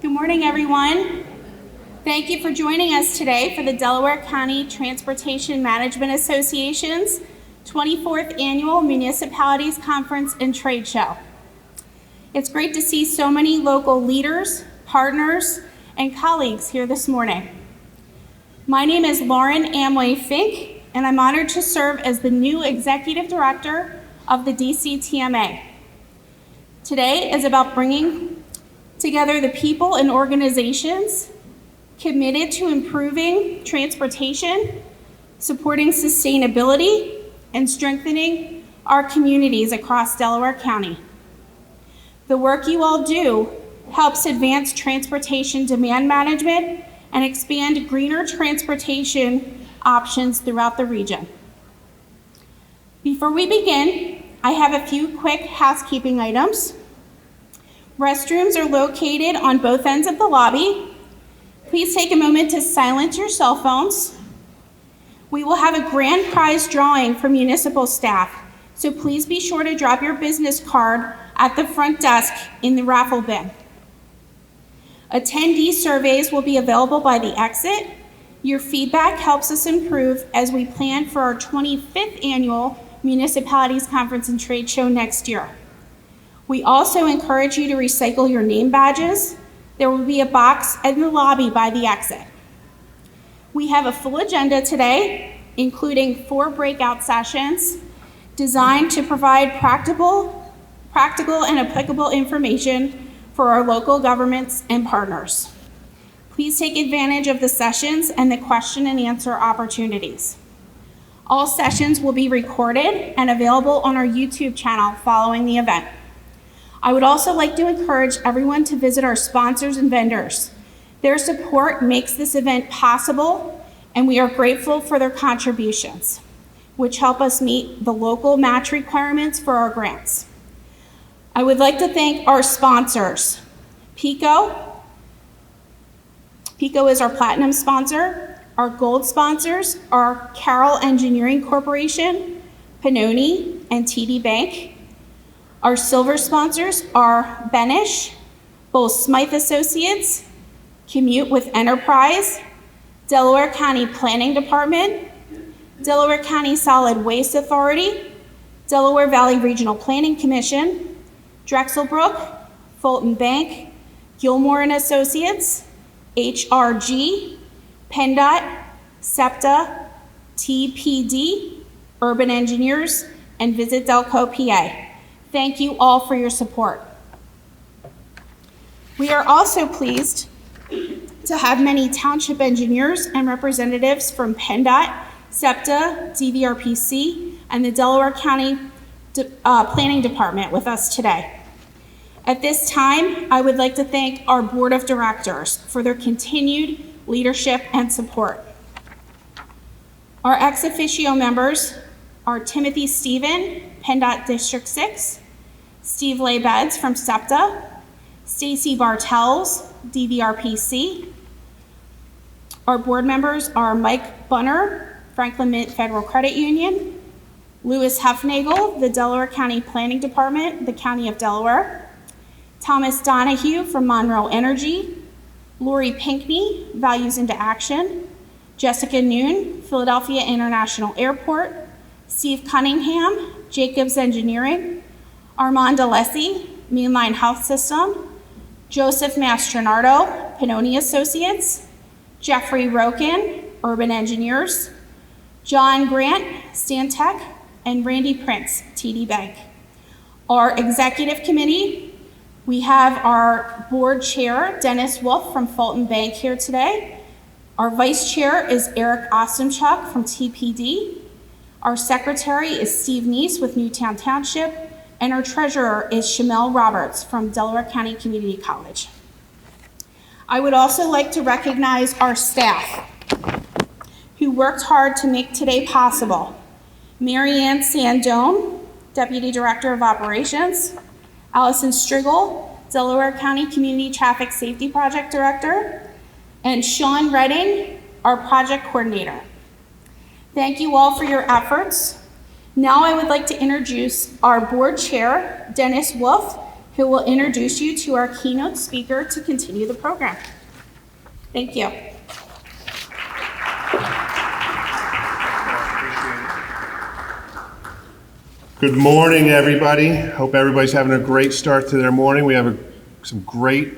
Good morning, everyone. Thank you for joining us today for the Delaware County Transportation Management Association's 24th Annual Municipalities Conference and Trade Show. It's great to see so many local leaders, partners, and colleagues here this morning. My name is Lauren Fink, and I'm honored to serve as the new Executive Director of the DCTMA. Today is about bringing together the people and organizations committed to improving transportation, supporting sustainability, and strengthening our communities across Delaware County. The work you all do helps advance transportation demand management and expand greener transportation options throughout the region. Before we begin, I have a few quick housekeeping items. Restrooms are located on both ends of the lobby. Please take a moment to silence your cell phones. We will have a grand prize drawing for municipal staff, so please be sure to drop your business card at the front desk in the raffle bin. Attendee surveys will be available by the exit. Your feedback helps us improve as we plan for our 25th Annual Municipalities Conference and Trade Show next year. We also encourage you to recycle your name badges. There will be a box in the lobby by the exit. We have a full agenda today, including 4 breakout sessions designed to provide practical and applicable information for our local governments and partners. Please take advantage of the sessions and the question and answer opportunities. All sessions will be recorded and available on our YouTube channel following the event. I would also like to encourage everyone to visit our sponsors and vendors. Their support makes this event possible, and we are grateful for their contributions, which help us meet the local match requirements for our grants. I would like to thank our sponsors. PECO is our platinum sponsor. Our gold sponsors are Carroll Engineering Corporation, Pannoni, and TD Bank. Our silver sponsors are Benish, both Smythe Associates, Commute with Enterprise, Delaware County Planning Department, Delaware County Solid Waste Authority, Delaware Valley Regional Planning Commission, Drexelbrook, Fulton Bank, Gilmore and Associates, HRG, PennDOT, SEPTA, TPD, Urban Engineers, and Visit Delco, PA. Thank you all for your support. We are also pleased to have many township engineers and representatives from PennDOT, SEPTA, DVRPC, and the Delaware County Planning Department with us today. At this time, I would like to thank our Board of Directors for their continued leadership and support. Our ex officio members are Timothy Stephen, PennDOT District 6, Steve Laybeds from SEPTA, Stacy Bartels, DVRPC. Our board members are Mike Bunner, Franklin Mint Federal Credit Union, Louis Hefnagel, the Delaware County Planning Department, the County of Delaware, Thomas Donahue from Monroe Energy, Lori Pinkney, Values into Action, Jessica Noon, Philadelphia International Airport, Steve Cunningham, Jacobs Engineering, Armand Alessi, Mainline Health System, Joseph Mastronardo, Pannoni Associates, Jeffrey Roken, Urban Engineers, John Grant, Stantec, and Randy Prince, TD Bank. Our executive committee, we have our board chair, Dennis Wolf from Fulton Bank here today. Our vice chair is Eric Ostemchuk from TPD. Our secretary is Steve Neese with Newtown Township, and our treasurer is Shamel Roberts from Delaware County Community College. I would also like to recognize our staff who worked hard to make today possible. Mary Ann Sandone, Deputy Director of Operations, Allison Striggle, Delaware County Community Traffic Safety Project Director, and Sean Redding, our project coordinator. Thank you all for your efforts. Now I would like to introduce our board chair, Dennis Wolf, who will introduce you to our keynote speaker to continue the program. Thank you. Good morning, everybody. Hope everybody's having a great start to their morning. We have some great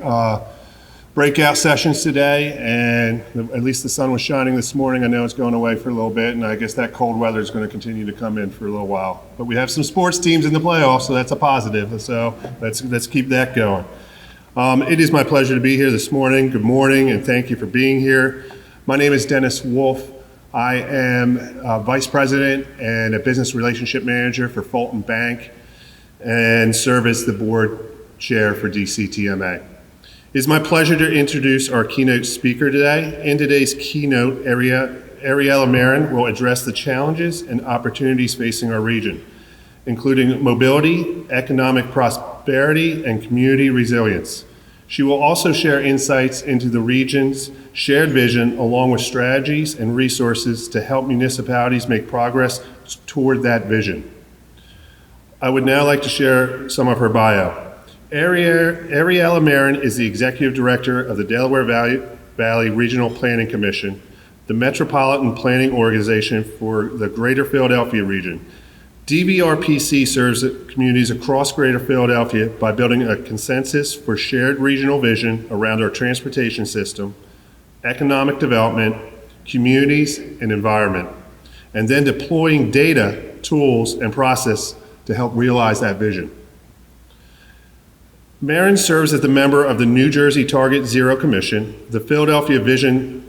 breakout sessions today, and at least the sun was shining this morning. I know it's going away for a little bit, and I guess that cold weather is going to continue to come in for a little while. But we have some sports teams in the playoffs, so that's a positive. So let's keep that going. It is my pleasure to be here this morning. Good morning, and thank you for being here. My name is Dennis Wolf. I am Vice President and a Business Relationship Manager for Fulton Bank and serve as the Board Chair for DCTMA. It is my pleasure to introduce our keynote speaker today. In today's keynote, Ariella Maron will address the challenges and opportunities facing our region, including mobility, economic prosperity, and community resilience. She will also share insights into the region's shared vision, along with strategies and resources to help municipalities make progress toward that vision. I would now like to share some of her bio. Ariella Maron is the Executive Director of the Delaware Valley Regional Planning Commission, the Metropolitan Planning Organization for the Greater Philadelphia region. DVRPC serves communities across Greater Philadelphia by building a consensus for shared regional vision around our transportation system, economic development, communities, and environment, and then deploying data, tools, and process to help realize that vision. Maron serves as the member of the New Jersey Target Zero Commission, the Philadelphia Vision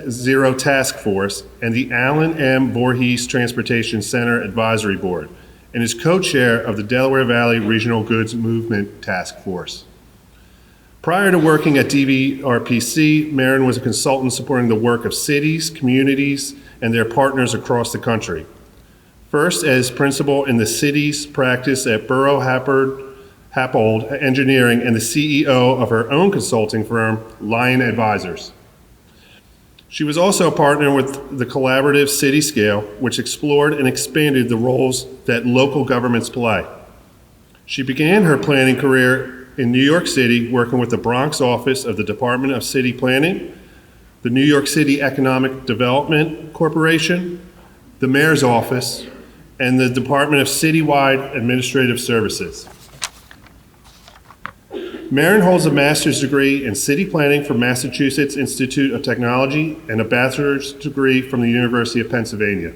Zero Task Force, and the Allen M. Voorhees Transportation Center Advisory Board, and is co-chair of the Delaware Valley Regional Goods Movement Task Force. Prior to working at DVRPC, Maron was a consultant supporting the work of cities, communities, and their partners across the country. First as principal in the city's practice at Burrow Happold Engineering and the CEO of her own consulting firm, Lion Advisors. She was also a partner with the collaborative City Scale, which explored and expanded the roles that local governments play. She began her planning career in New York City, working with the Bronx office of the Department of City Planning, the New York City Economic Development Corporation, the Mayor's Office, and the Department of Citywide Administrative Services. Maron holds a master's degree in city planning from Massachusetts Institute of Technology and a bachelor's degree from the University of Pennsylvania.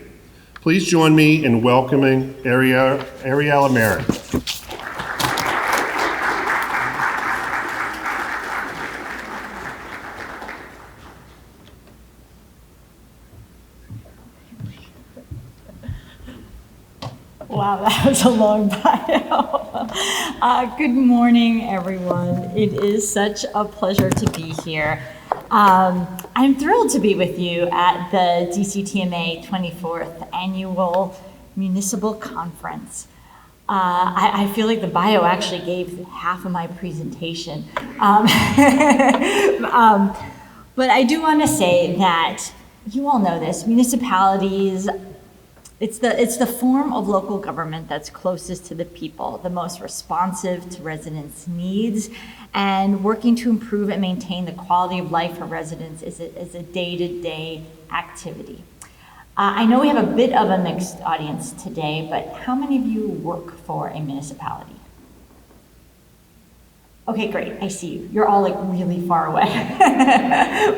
Please join me in welcoming Ariella Maron. Wow, that was a long bio. Good morning, everyone. It is such a pleasure to be here. I'm thrilled to be with you at the DCTMA 24th Annual Municipal Conference. I feel like the bio actually gave half of my presentation. But I do want to say that you all know this, municipalities, it's the form of local government that's closest to the people, the most responsive to residents' needs, and working to improve and maintain the quality of life for residents is a day-to-day activity. I know we have a bit of a mixed audience today, but how many of you work for a municipality? Okay, great, I see you. You're all like really far away,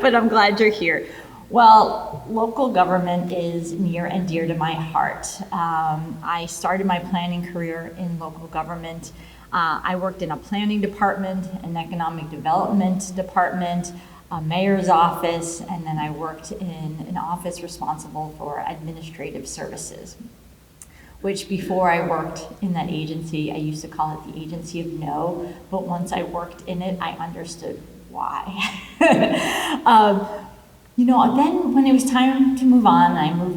but I'm glad you're here. Well, local government is near and dear to my heart. I started my planning career in local government. I worked in a planning department, an economic development department, a mayor's office, and then I worked in an office responsible for administrative services, which before I worked in that agency, I used to call it the agency of no, but once I worked in it, I understood why. Then when it was time to move on, it was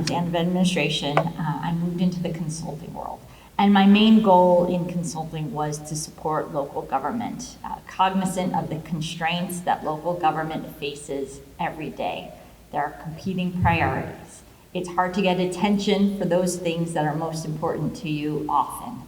the end of administration, I moved into the consulting world. And my main goal in consulting was to support local government, cognizant of the constraints that local government faces every day. There are competing priorities. It's hard to get attention for those things that are most important to you often.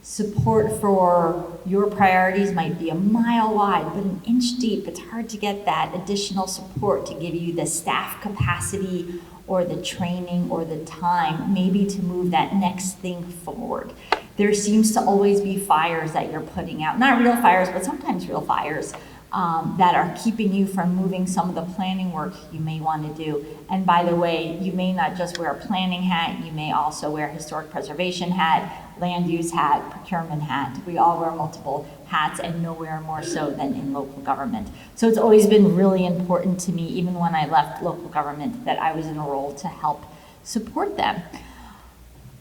Support for your priorities might be a mile wide, but an inch deep. It's hard to get that additional support to give you the staff capacity or the training or the time, maybe to move that next thing forward. There seems to always be fires that you're putting out, not real fires, but sometimes real fires, that are keeping you from moving some of the planning work you may want to do. And by the way, you may not just wear a planning hat, you may also wear a historic preservation hat, land use hat, procurement hat. We all wear multiple hats, and nowhere more so than in local government. So it's always been really important to me, even when I left local government, that I was in a role to help support them.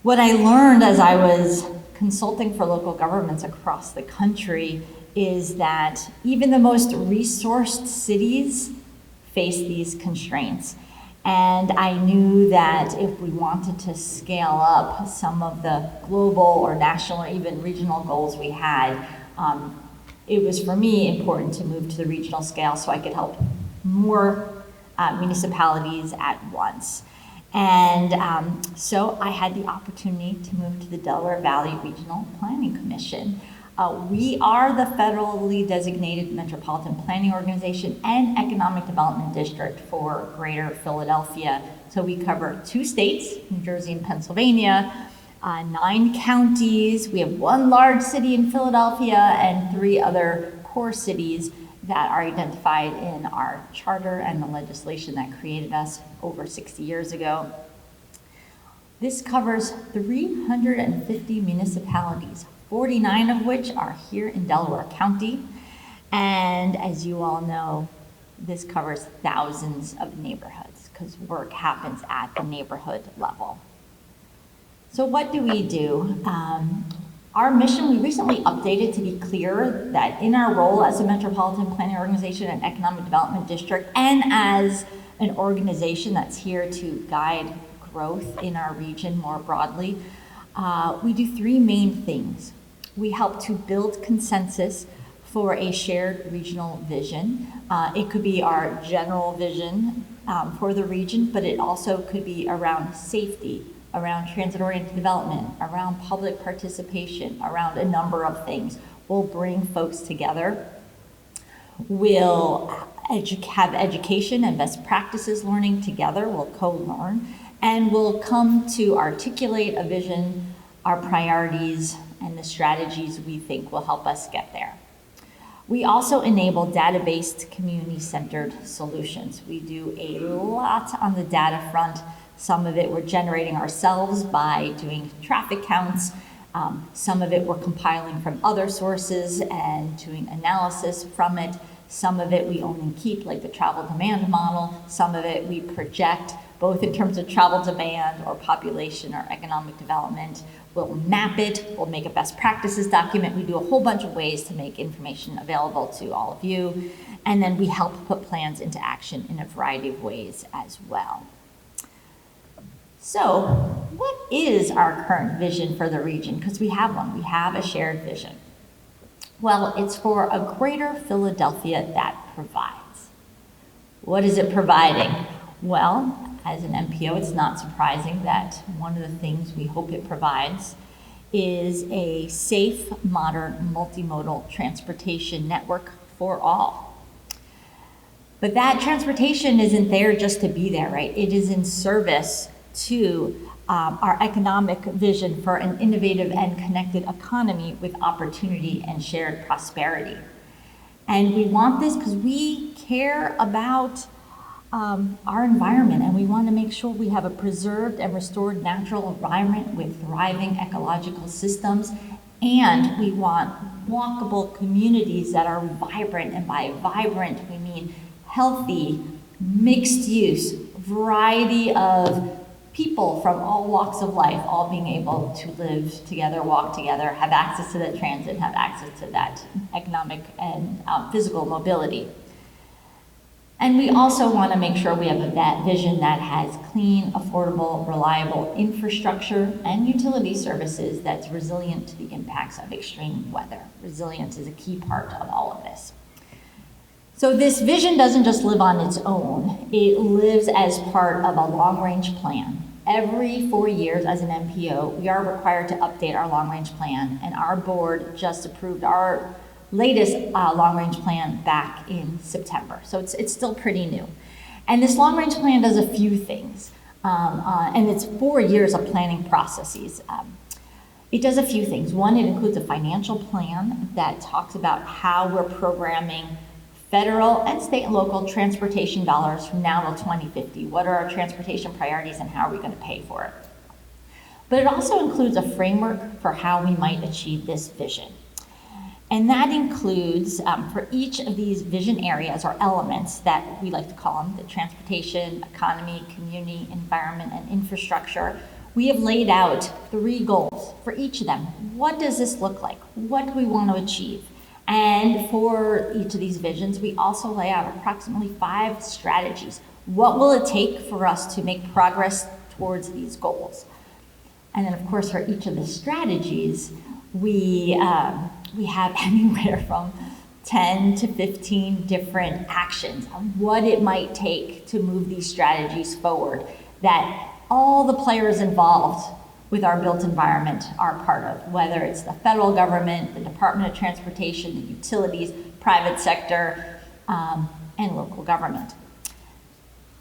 What I learned as I was consulting for local governments across the country is that even the most resourced cities face these constraints. And I knew that if we wanted to scale up some of the global or national or even regional goals we had, it was for me important to move to the regional scale so I could help more municipalities at once. And so I had the opportunity to move to the Delaware Valley Regional Planning Commission. We are the federally designated metropolitan planning organization and economic development district for Greater Philadelphia. So we cover 2 states, New Jersey and Pennsylvania, 9 counties. We have 1 large city in Philadelphia and 3 other core cities that are identified in our charter and the legislation that created us over 60 years ago. This covers 350 municipalities, 49 of which are here in Delaware County. And as you all know, this covers thousands of neighborhoods because work happens at the neighborhood level. So what do we do? Our mission, we recently updated to be clear that in our role as a metropolitan planning organization and economic development district, and as an organization that's here to guide growth in our region more broadly, we do 3 main things. We help to build consensus for a shared regional vision. It could be our general vision for the region, but it also could be around safety, around transit-oriented development, around public participation, around a number of things. We'll bring folks together. We'll have education and best practices learning together. We'll co-learn, and we'll come to articulate a vision, our priorities, and the strategies we think will help us get there. We also enable data-based, community-centered solutions. We do a lot on the data front. Some of it we're generating ourselves by doing traffic counts. Some of it we're compiling from other sources and doing analysis from it. Some of it we own and keep, like the travel demand model. Some of it we project, both in terms of travel demand or population or economic development. We'll map it, we'll make a best practices document. We do a whole bunch of ways to make information available to all of you. And then we help put plans into action in a variety of ways as well. So what is our current vision for the region? Because we have one, we have a shared vision. Well, it's for a greater Philadelphia that provides. What is it providing? Well, as an MPO, it's not surprising that one of the things we hope it provides is a safe, modern, multimodal transportation network for all. But that transportation isn't there just to be there, right? It is in service to our economic vision for an innovative and connected economy with opportunity and shared prosperity. And we want this because we care about our environment, and we want to make sure we have a preserved and restored natural environment with thriving ecological systems, and we want walkable communities that are vibrant, and by vibrant we mean healthy, mixed use, variety of people from all walks of life, all being able to live together, walk together, have access to that transit, have access to that economic and physical mobility. And we also want to make sure we have that vision that has clean, affordable, reliable infrastructure and utility services that's resilient to the impacts of extreme weather. Resilience is a key part of all of this. So this vision doesn't just live on its own. It lives as part of a long-range plan. Every 4 years as an MPO, we are required to update our long-range plan, and our board just approved our latest long-range plan back in September. So it's still pretty new. And this long-range plan does a few things, and it's 4 years of planning processes. It does a few things. One, it includes a financial plan that talks about how we're programming federal and state and local transportation dollars from now till 2050. What are our transportation priorities and how are we going to pay for it? But it also includes a framework for how we might achieve this vision. And that includes, for each of these vision areas or elements that we like to call them, the transportation, economy, community, environment, and infrastructure, we have laid out 3 goals for each of them. What does this look like? What do we want to achieve? And for each of these visions, we also lay out approximately 5 strategies. What will it take for us to make progress towards these goals? And then, of course, for each of the strategies, we have anywhere from 10 to 15 different actions on what it might take to move these strategies forward that all the players involved with our built environment are part of, whether it's the federal government, the Department of Transportation, the utilities, private sector, and local government.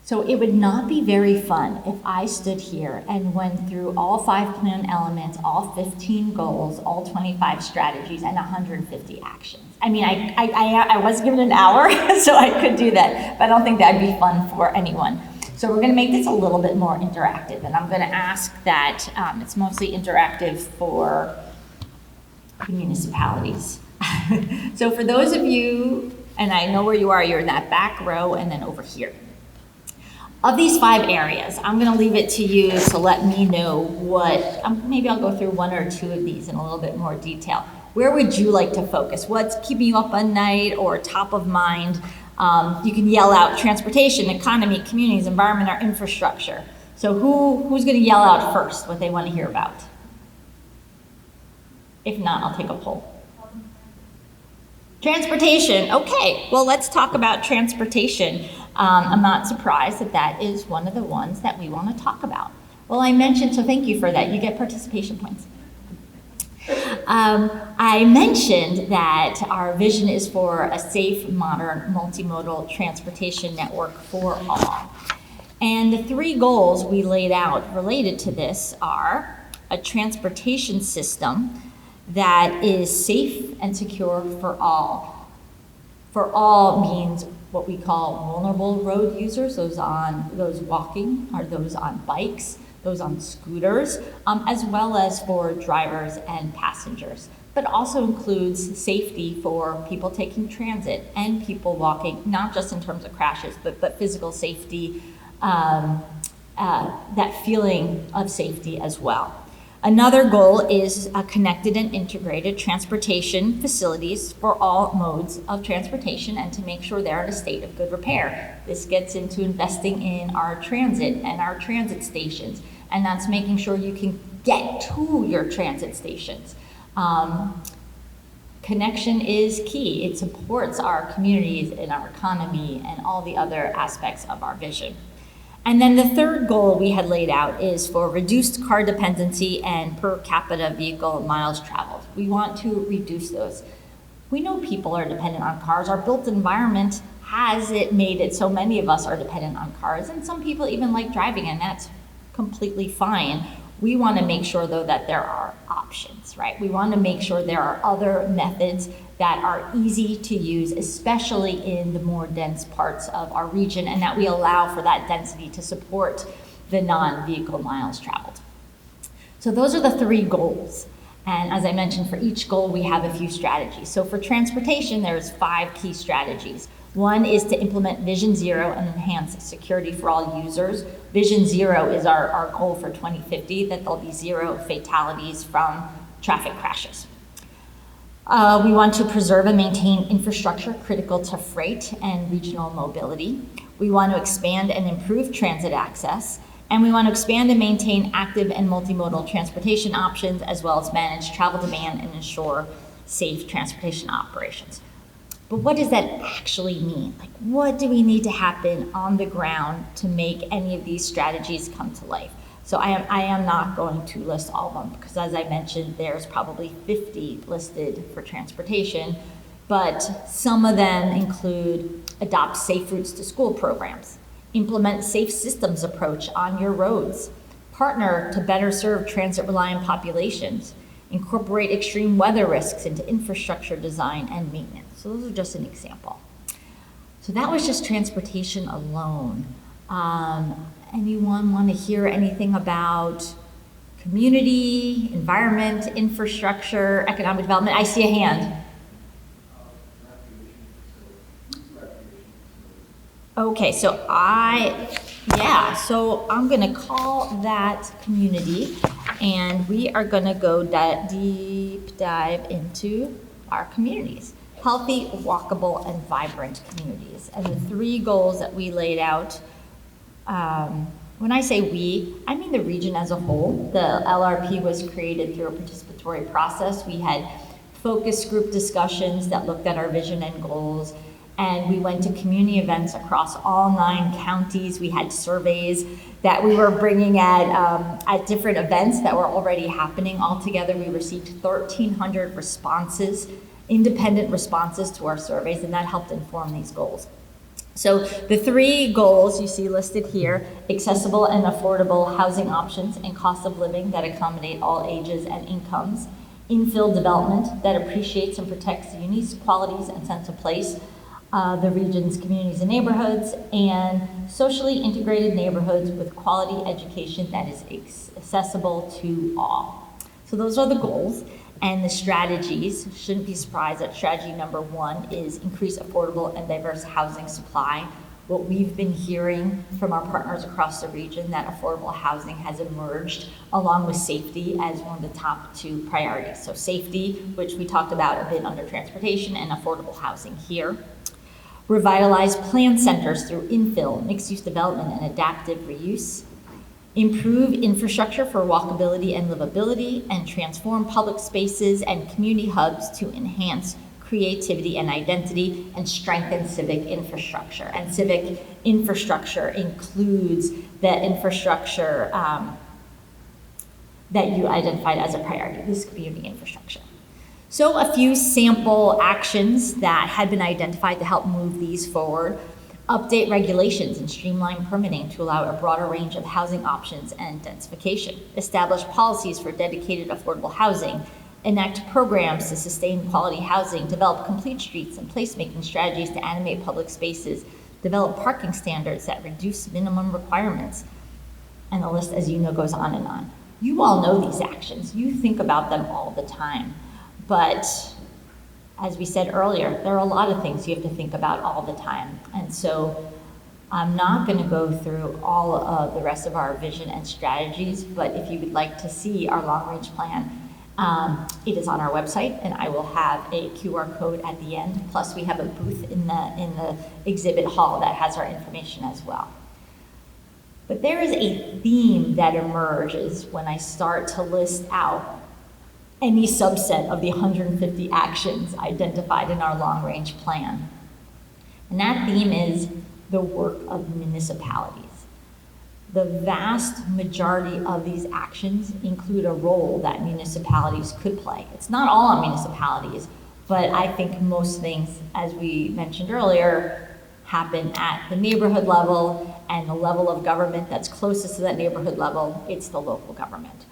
So it would not be very fun if I stood here and went through all 5 plan elements, all 15 goals, all 25 strategies, and 150 actions. I mean, I was given an hour, so I could do that, but I don't think that'd be fun for anyone. So we're going to make this a little bit more interactive, and I'm going to ask that it's mostly interactive for municipalities. So for those of you, and I know where you are, you're in that back row and then over here. Of these 5 areas, I'm going to leave it to you to let me know what, maybe I'll go through 1 or 2 of these in a little bit more detail. Where would you like to focus? What's keeping you up at night or top of mind? You can yell out transportation, economy, communities, environment, or infrastructure. So who's going to yell out first what they want to hear about? If not, I'll take a poll. Transportation. Okay, well, let's talk about transportation. I'm not surprised that is one of the ones that we want to talk about. Well, I mentioned, so thank you for that. You get participation points. I mentioned that our vision is for a safe, modern, multimodal transportation network for all. And the 3 goals we laid out related to this are a transportation system that is safe and secure for all. For all means what we call vulnerable road users, those walking or those on bikes, those on scooters, as well as for drivers and passengers, but also includes safety for people taking transit and people walking, not just in terms of crashes, but physical safety, that feeling of safety as well. Another goal is connected and integrated transportation facilities for all modes of transportation and to make sure they're in a state of good repair. This gets into investing in our transit and our transit stations, and that's making sure you can get to your transit stations. Connection is key. It supports our communities and our economy and all the other aspects of our vision. And then the 3rd goal we had laid out is for reduced car dependency and per capita vehicle miles traveled. We want to reduce those. We know people are dependent on cars. Our built environment has made it so many of us are dependent on cars, and some people even like driving, and that's completely fine. We want to make sure, though, that there are options, right? We want to make sure there are other methods that are easy to use, especially in the more dense parts of our region, and that we allow for that density to support the non-vehicle miles traveled. So those are the 3 goals. And as I mentioned, for each goal, we have a few strategies. So for transportation, there's 5 key strategies. 1 is to implement Vision Zero and enhance security for all users. Vision Zero is our goal for 2050, that there'll be 0 fatalities from traffic crashes. We want to preserve and maintain infrastructure critical to freight and regional mobility. We want to expand and improve transit access. And we want to expand and maintain active and multimodal transportation options, as well as manage travel demand and ensure safe transportation operations. But what does that actually mean? Like, what do we need to happen on the ground to make any of these strategies come to life? So I am not going to list all of them, because as I mentioned, there's probably 50 listed for transportation, but some of them include adopt safe routes to school programs, implement safe systems approach on your roads, partner to better serve transit-reliant populations, incorporate extreme weather risks into infrastructure design and maintenance. So those are just an example. So that was just transportation alone. Anyone want to hear anything about community, environment, infrastructure, economic development? I see a hand. Okay, so I'm gonna call that community, and we are gonna go deep dive into our communities. Healthy, walkable, and vibrant communities. And the 3 goals that we laid out, when I say we, I mean the region as a whole. The LRP was created through a participatory process. We had focus group discussions that looked at our vision and goals, and we went to community events across all 9 counties. We had surveys that we were bringing at different events that were already happening. Altogether, we received 1,300 responses, independent responses to our surveys, and that helped inform these goals. So the 3 goals you see listed here: accessible and affordable housing options and cost of living that accommodate all ages and incomes, infill development that appreciates and protects the unique qualities and sense of place, the region's communities and neighborhoods, and socially integrated neighborhoods with quality education that is accessible to all. So those are the goals. And the strategies, shouldn't be surprised that strategy number 1 is increase affordable and diverse housing supply. What we've been hearing from our partners across the region, that affordable housing has emerged along with safety as one of the top 2 priorities. So safety, which we talked about a bit under transportation, and affordable housing here. Revitalize plan centers through infill, mixed-use development, and adaptive reuse. Improve infrastructure for walkability and livability, and transform public spaces and community hubs to enhance creativity and identity, and strengthen civic infrastructure. And civic infrastructure includes the infrastructure that you identified as a priority, this community infrastructure. So a few sample actions that had been identified to help move these forward: update regulations and streamline permitting to allow a broader range of housing options and densification. Establish policies for dedicated affordable housing. Enact programs to sustain quality housing. Develop complete streets and placemaking strategies to animate public spaces. Develop parking standards that reduce minimum requirements. And the list, as you know, goes on and on. You all know these actions. You think about them all the time. But as we said earlier, there are a lot of things you have to think about all the time. And so I'm not going to go through all of the rest of our vision and strategies, but if you would like to see our long-range plan, it is on our website, and I will have a QR code at the end. Plus, we have a booth in the exhibit hall that has our information as well. But there is a theme that emerges when I start to list out any subset of the 150 actions identified in our long-range plan. And that theme is the work of municipalities. The vast majority of these actions include a role that municipalities could play. It's not all on municipalities, but I think most things, as we mentioned earlier, happen at the neighborhood level, and the level of government that's closest to that neighborhood level, it's the local government.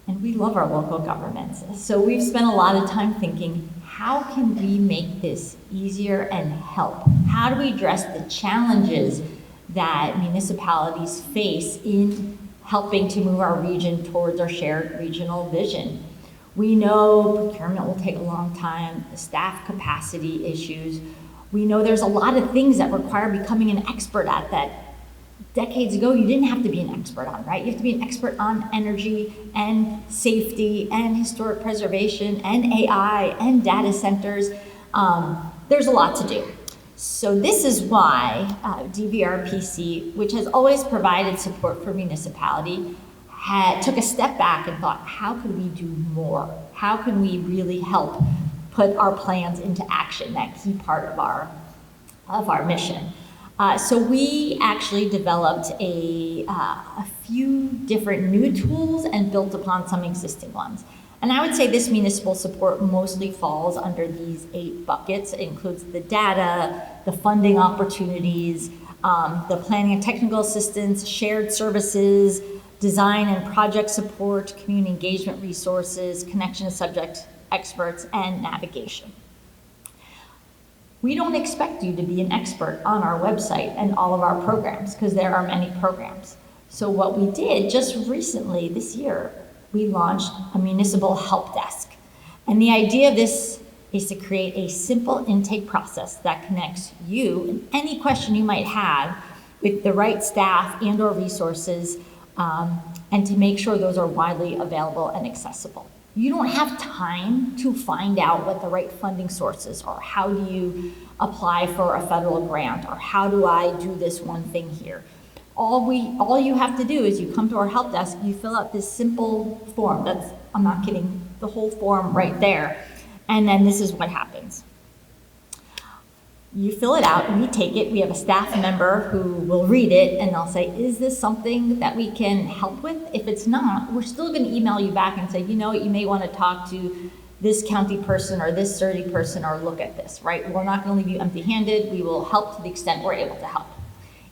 And we love our local governments. So we've spent a lot of time thinking, how can we make this easier and help? How do we address the challenges that municipalities face in helping to move our region towards our shared regional vision? We know procurement will take a long time, the staff capacity issues. We know there's a lot of things that require becoming an expert at that decades ago you didn't have to be an expert on, right? You have to be an expert on energy and safety and historic preservation and AI and data centers. There's a lot to do. So this is why DVRPC, which has always provided support for municipality, took a step back and thought, how could we do more? How can we really help put our plans into action, that key part of our mission? So we actually developed a few different new tools and built upon some existing ones. And I would say this municipal support mostly falls under these 8 buckets. It includes the data, the funding opportunities, the planning and technical assistance, shared services, design and project support, community engagement resources, connection to subject experts, and navigation. We don't expect you to be an expert on our website and all of our programs because there are many programs. So what we did just recently this year, we launched a municipal help desk. And the idea of this is to create a simple intake process that connects you and any question you might have with the right staff and or resources, and to make sure those are widely available and accessible. You don't have time to find out what the right funding sources are. How do you apply for a federal grant, or how do I do this one thing here? All you have to do is you come to our help desk, you fill out this simple form. I'm not kidding, the whole form right there. And then this is what happens. You fill it out, we take it, we have a staff member who will read it, and they'll say, is this something that we can help with? If it's not, we're still gonna email you back and say, you know what, you may wanna talk to this county person or this CERTI person, or look at this, right? We're not gonna leave you empty-handed. We will help to the extent we're able to help.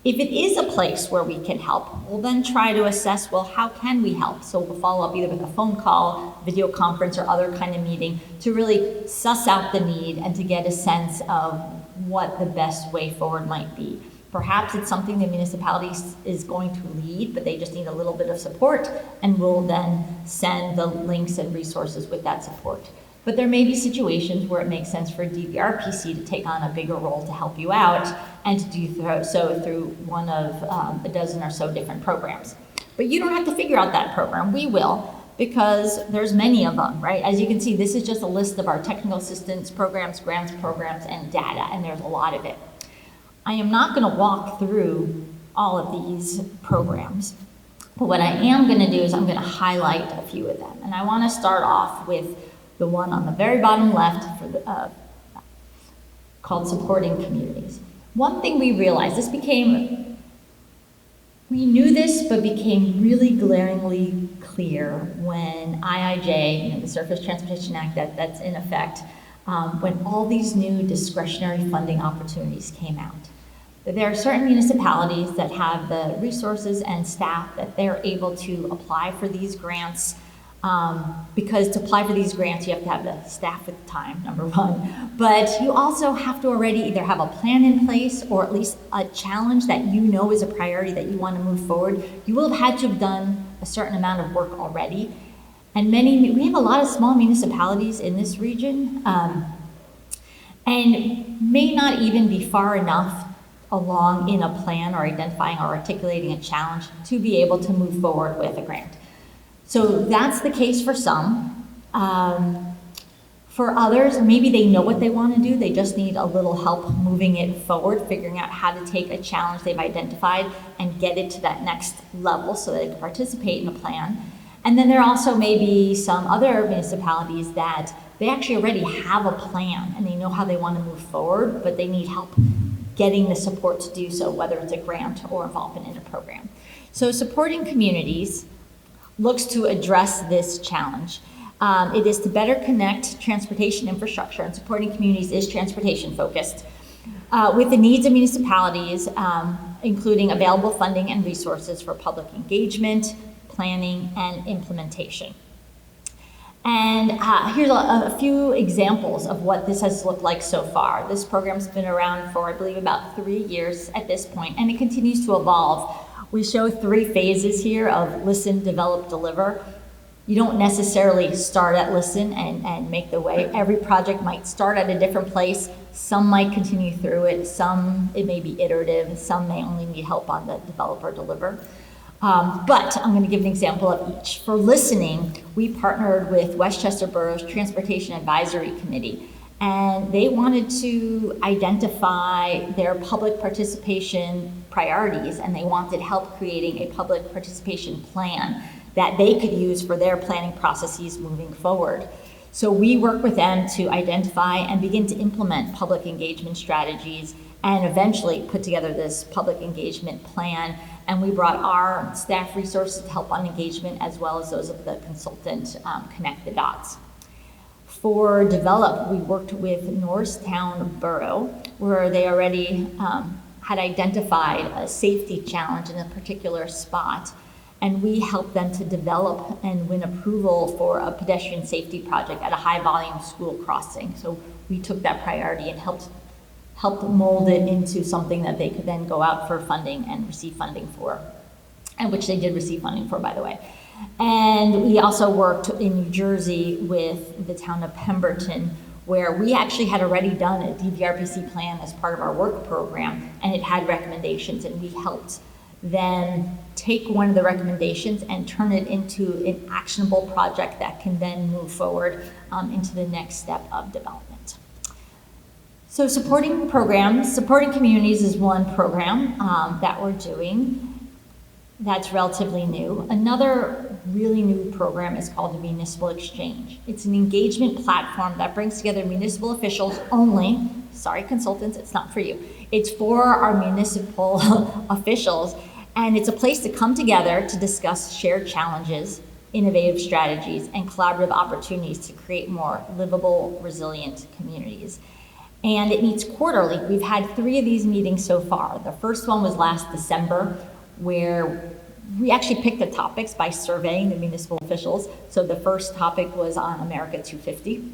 If it is a place where we can help, we'll then try to assess, well, how can we help? So we'll follow up either with a phone call, video conference, or other kind of meeting to really suss out the need and to get a sense of what the best way forward might be. Perhaps it's something the municipality is going to lead, but they just need a little bit of support, and we'll then send the links and resources with that support. But there may be situations where it makes sense for DVRPC to take on a bigger role to help you out, and to do so through one of a dozen or so different programs. But you don't have to figure out that program. We will, because there's many of them, right? As you can see, this is just a list of our technical assistance programs, grants programs, and data, and there's a lot of it. I am not going to walk through all of these programs, but what I am going to do is I'm going to highlight a few of them. And I want to start off with the one on the very bottom left for the, called Supporting Communities. One thing we realized, we knew this, but became really glaringly clear when IIJ, the Surface Transportation Act that's in effect, when all these new discretionary funding opportunities came out. There are certain municipalities that have the resources and staff that they're able to apply for these grants, because to apply for these grants, you have to have the staff with time, number one. But you also have to already either have a plan in place, or at least a challenge that you know is a priority that you want to move forward. You will have had to have done a certain amount of work already. And we have a lot of small municipalities in this region, and may not even be far enough along in a plan or identifying or articulating a challenge to be able to move forward with a grant. So that's the case for some. For others, maybe they know what they want to do, they just need a little help moving it forward, figuring out how to take a challenge they've identified and get it to that next level so they can participate in a plan. And then there also may be some other municipalities that they actually already have a plan and they know how they want to move forward, but they need help getting the support to do so, whether it's a grant or involvement in a program. So Supporting Communities looks to address this challenge. It is to better connect transportation infrastructure, and Supporting Communities is transportation focused, with the needs of municipalities, including available funding and resources for public engagement, planning, and implementation. And here's a few examples of what this has looked like so far. This program's been around for, I believe, about 3 years at this point, and it continues to evolve. We show 3 phases here of listen, develop, deliver. You don't necessarily start at listen and make the way. Every project might start at a different place. Some might continue through it. Some, it may be iterative. Some may only need help on the develop or deliver. But I'm going to give an example of each. For listening, we partnered with Westchester Borough's Transportation Advisory Committee, and they wanted to identify their public participation priorities, and they wanted help creating a public participation plan that they could use for their planning processes moving forward. So we work with them to identify and begin to implement public engagement strategies and eventually put together this public engagement plan. And we brought our staff resources to help on engagement as well as those of the consultant connect the dots. For Develop, we worked with Norristown Borough, where they already had identified a safety challenge in a particular spot, and we helped them to develop and win approval for a pedestrian safety project at a high-volume school crossing. So we took that priority and helped mold it into something that they could then go out for funding and receive funding for, and which they did receive funding for, by the way. And we also worked in New Jersey with the town of Pemberton, where we actually had already done a DVRPC plan as part of our work program, and it had recommendations, and we helped them take one of the recommendations and turn it into an actionable project that can then move forward into the next step of development. So supporting programs, supporting communities is one program that we're doing that's relatively new. Another really new program is called the Municipal Exchange. It's an engagement platform that brings together municipal officials only. Sorry, consultants, it's not for you. It's for our municipal officials, and it's a place to come together to discuss shared challenges, innovative strategies, and collaborative opportunities to create more livable, resilient communities. And it meets quarterly. We've had 3 of these meetings so far. The first one was last December, where we actually picked the topics by surveying the municipal officials. So the first topic was on America 250.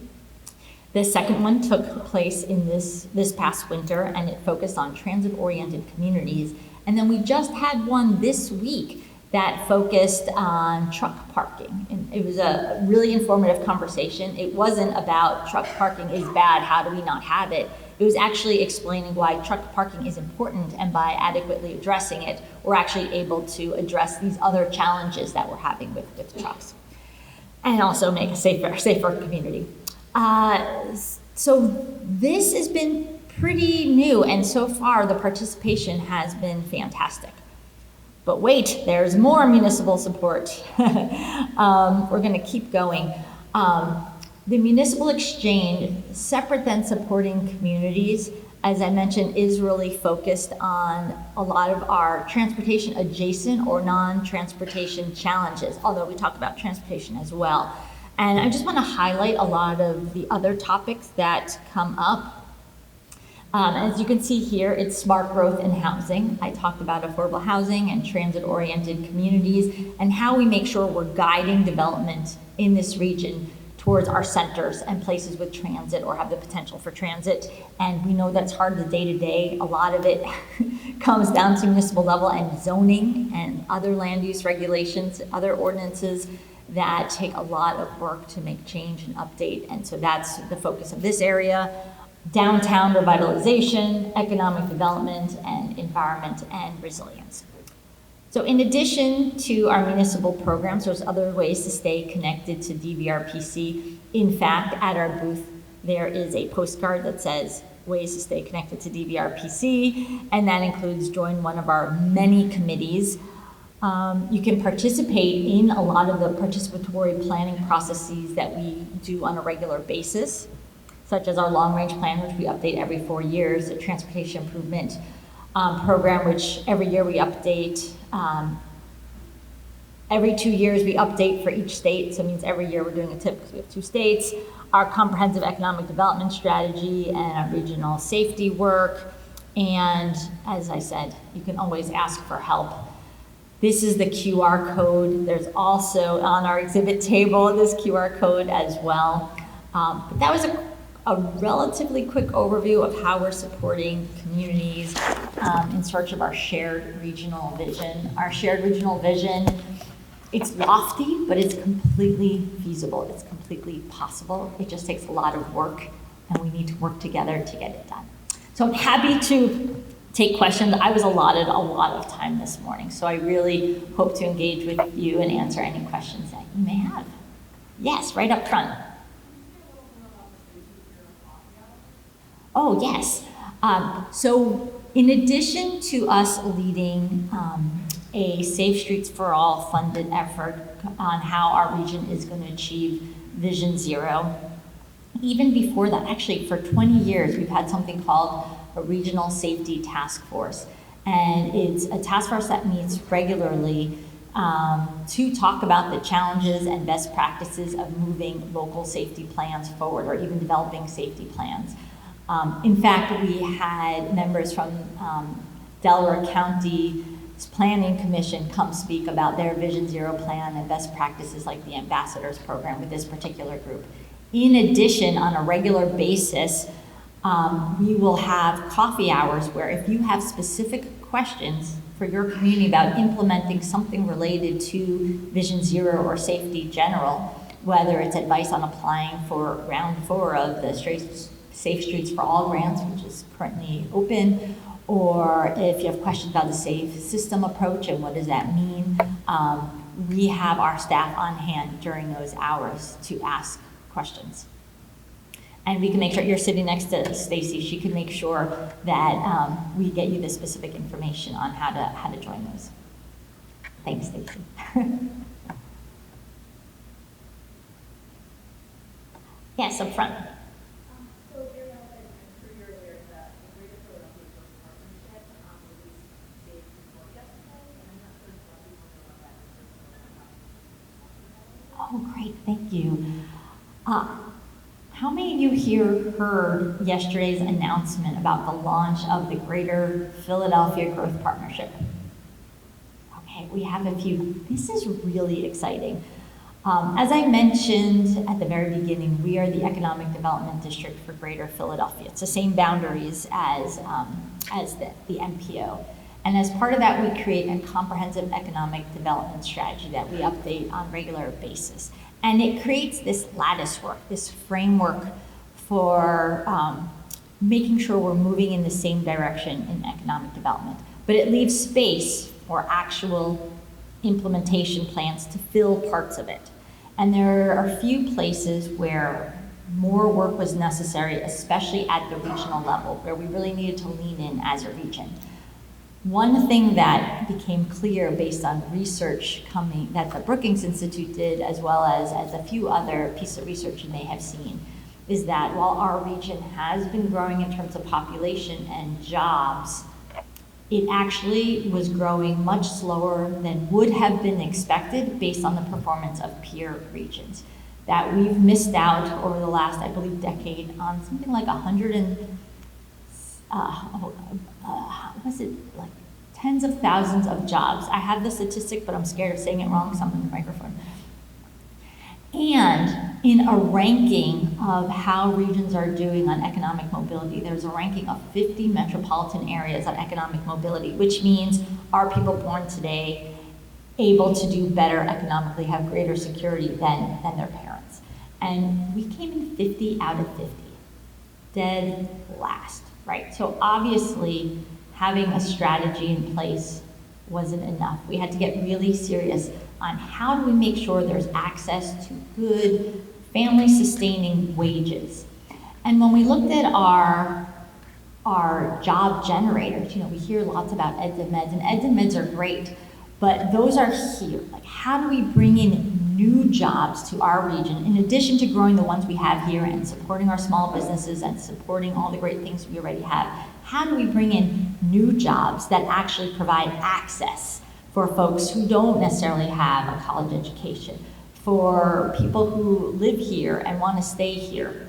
The second one took place in this past winter, and it focused on transit-oriented communities. And then we just had one this week that focused on truck parking. And it was a really informative conversation. It wasn't about truck parking is bad, how do we not have it? It was actually explaining why truck parking is important, and by adequately addressing it, we're actually able to address these other challenges that we're having with trucks. And also make a safer community. So this has been pretty new, and so far the participation has been fantastic. But wait, there's more municipal support. We're gonna keep going. The Municipal Exchange, separate than supporting communities, as I mentioned, is really focused on a lot of our transportation adjacent or non-transportation challenges, although we talk about transportation as well. And I just want to highlight a lot of the other topics that come up. As you can see here, it's smart growth in housing. I talked about affordable housing and transit-oriented communities and how we make sure we're guiding development in this region towards our centers and places with transit or have the potential for transit. And we know that's hard the day-to-day. A lot of it comes down to municipal level and zoning and other land use regulations, other ordinances that take a lot of work to make change and update. And so that's the focus of this area. Downtown revitalization, economic development, and environment and resilience. So in addition to our municipal programs, there's other ways to stay connected to DVRPC. In fact, at our booth, there is a postcard that says ways to stay connected to DVRPC, and that includes join one of our many committees. You can participate in a lot of the participatory planning processes that we do on a regular basis, such as our long-range plan, which we update every 4 years, the transportation improvement program, which every year we update. Every 2 years we update for each state, so it means every year we're doing a tip because we have 2 states. Our comprehensive economic development strategy and our regional safety work. And as I said, you can always ask for help. This is the QR code. There's also on our exhibit table this QR code as well. But that was a relatively quick overview of how we're supporting communities in search of our shared regional vision. Our shared regional vision, it's lofty, but it's completely feasible. It's completely possible. It just takes a lot of work, and we need to work together to get it done. So I'm happy to take questions. I was allotted a lot of time this morning, so I really hope to engage with you and answer any questions that you may have. Yes, right up front. Oh, yes. So in addition to us leading a Safe Streets for All funded effort on how our region is going to achieve Vision Zero. Even before that, actually for 20 years, we've had something called a Regional Safety Task Force. And it's a task force that meets regularly to talk about the challenges and best practices of moving local safety plans forward, or even developing safety plans. In fact, we had members from Delaware County's Planning Commission come speak about their Vision Zero plan and best practices, like the Ambassadors Program with this particular group. In addition, on a regular basis, we will have coffee hours where if you have specific questions for your community about implementing something related to Vision Zero or safety general, whether it's advice on applying for round 4 of the Safe Streets for All grants, which is currently open, or if you have questions about the safe system approach and what does that mean, we have our staff on hand during those hours to ask questions. And we can make sure you're sitting next to Stacy. She can make sure that we get you the specific information on how to join those. Thanks, Stacy. Yes, up front. So you're relevant, I'm sure you're aware that the Greater Philadelphia Growth Partnership released a report yesterday, and I'm not sure if a lot of people know about that. Oh, great, thank you. How many of you here heard yesterday's announcement about the launch of the Greater Philadelphia Growth Partnership? Okay, we have a few. This is really exciting. As I mentioned at the very beginning, we are the Economic Development District for Greater Philadelphia. It's the same boundaries as the MPO. And as part of that, we create a comprehensive economic development strategy that we update on a regular basis. And it creates this lattice work, this framework for making sure we're moving in the same direction in economic development. But it leaves space for actual implementation plans to fill parts of it. And there are a few places where more work was necessary, especially at the regional level, where we really needed to lean in as a region. One thing that became clear based on research that the Brookings Institute did, as well as a few other pieces of research you may have seen, is that while our region has been growing in terms of population and jobs, it actually was growing much slower than would have been expected based on the performance of peer regions. That we've missed out over the last, I believe, decade on something like tens of thousands of jobs. I have the statistic, but I'm scared of saying it wrong because I'm on the microphone. And in a ranking of how regions are doing on economic mobility, there's a ranking of 50 metropolitan areas on economic mobility, which means are people born today able to do better economically, have greater security than their parents. And we came in 50 out of 50, dead last, right? So obviously, having a strategy in place wasn't enough. We had to get really serious on how do we make sure there's access to good family-sustaining wages. And when we looked at our job generators, we hear lots about eds and meds, and eds and meds are great, but those are here. Like, how do we bring in new jobs to our region, in addition to growing the ones we have here and supporting our small businesses and supporting all the great things we already have? How do we bring in new jobs that actually provide access for folks who don't necessarily have a college education, for people who live here and want to stay here?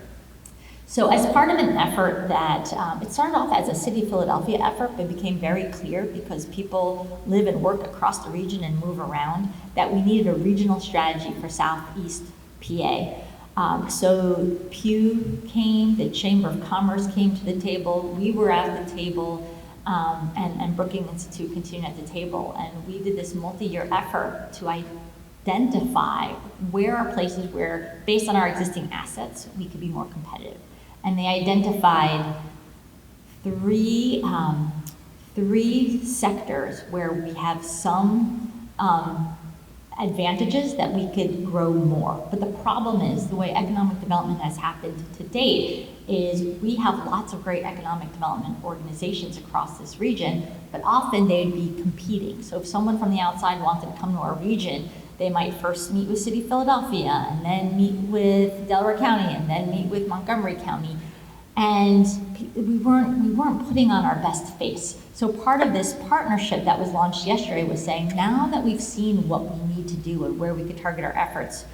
So as part of an effort that, it started off as a City of Philadelphia effort, but became very clear because people live and work across the region and move around, that we needed a regional strategy for Southeast PA. So Pew came, the Chamber of Commerce came to the table, we were at the table, and Brookings Institute continued at the table, and we did this multi-year effort to identify where are places where, based on our existing assets, we could be more competitive. And they identified three sectors where we have some advantages that we could grow more. But the problem is, the way economic development has happened to date is we have lots of great economic development organizations across this region, but often they'd be competing. So if someone from the outside wanted to come to our region, They might first meet with City of Philadelphia, and then meet with Delaware County, and then meet with Montgomery County. And we weren't putting on our best face. So part of this partnership that was launched yesterday was saying, now that we've seen what we need to do and where we could target our efforts,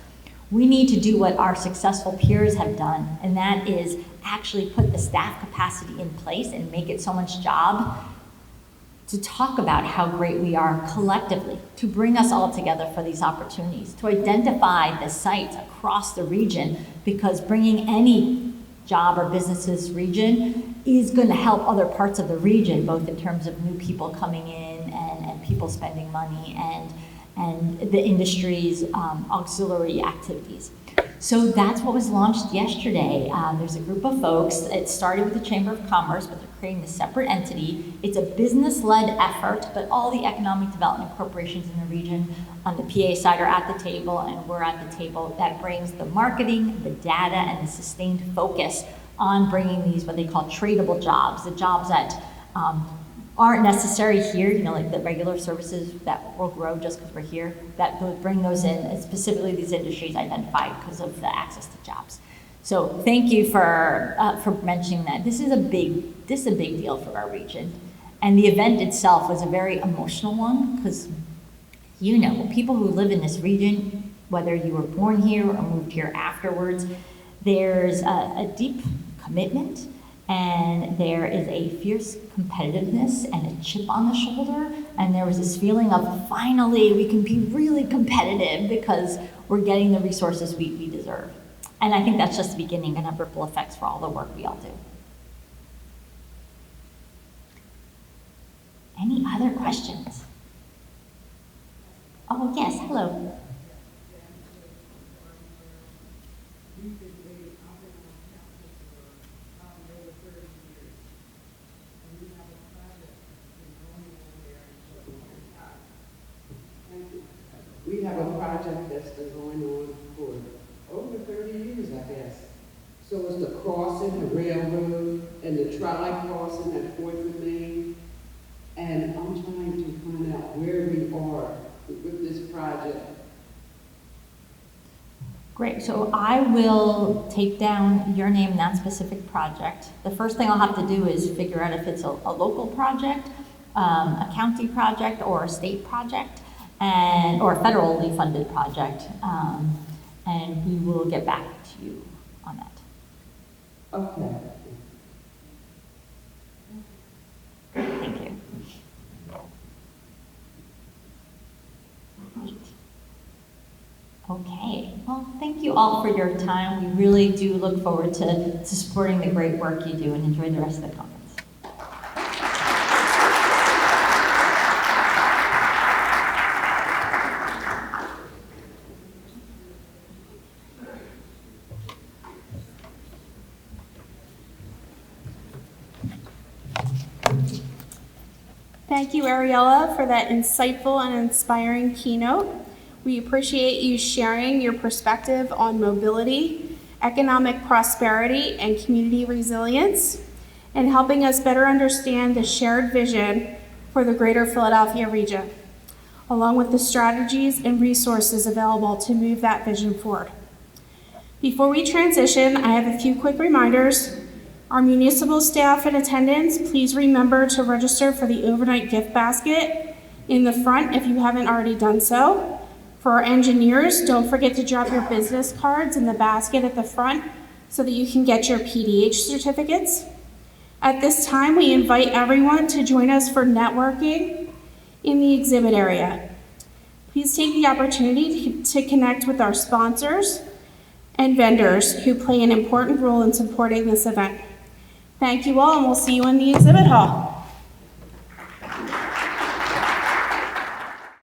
we need to do what our successful peers have done, and that is actually put the staff capacity in place and make it someone's job to talk about how great we are collectively, to bring us all together for these opportunities, to identify the sites across the region, because bringing any job or business's region is going to help other parts of the region, both in terms of new people coming in and people spending money and the industry's auxiliary activities. So that's what was launched yesterday. There's a group of folks. It started with the Chamber of Commerce, but they're creating a separate entity. It's a business-led effort, but all the economic development corporations in the region on the PA side are at the table, and we're at the table. That brings the marketing, the data, and the sustained focus on bringing these, what they call tradable jobs, the jobs that aren't necessary here, you know, like the regular services that will grow just because we're here, that would bring those in, and specifically these industries identified because of the access to jobs. So thank you for mentioning that. This is a big deal for our region. And the event itself was a very emotional one, because you know, people who live in this region, whether you were born here or moved here afterwards, there's a deep commitment, and there is a fierce competitiveness and a chip on the shoulder, and there was this feeling of finally we can be really competitive because we're getting the resources we deserve. And I think that's just the beginning and have ripple effects for all the work we all do. Any other questions? Oh, yes, hello. We have a project that's been going on for over 30 years, I guess. So it's the crossing, the railroad, and the tri-crossing at 4th and Main. And I'm trying to find out where we are with this project. Great, so I will take down your name in that specific project. The first thing I'll have to do is figure out if it's a local project, a county project, or a state project, or a federally funded project, and we will get back to you on that. Okay. Thank you. Right. Okay, well, thank you all for your time. We really do look forward to supporting the great work you do, and enjoy the rest of the conference. Thank you, Ariella, for that insightful and inspiring keynote. We appreciate you sharing your perspective on mobility, economic prosperity, and community resilience, and helping us better understand the shared vision for the greater Philadelphia region, along with the strategies and resources available to move that vision forward. Before we transition, I have a few quick reminders. Our municipal staff in attendance, please remember to register for the overnight gift basket in the front if you haven't already done so. For our engineers, don't forget to drop your business cards in the basket at the front so that you can get your PDH certificates. At this time, we invite everyone to join us for networking in the exhibit area. Please take the opportunity to connect with our sponsors and vendors who play an important role in supporting this event. Thank you all, and we'll see you in the exhibit hall.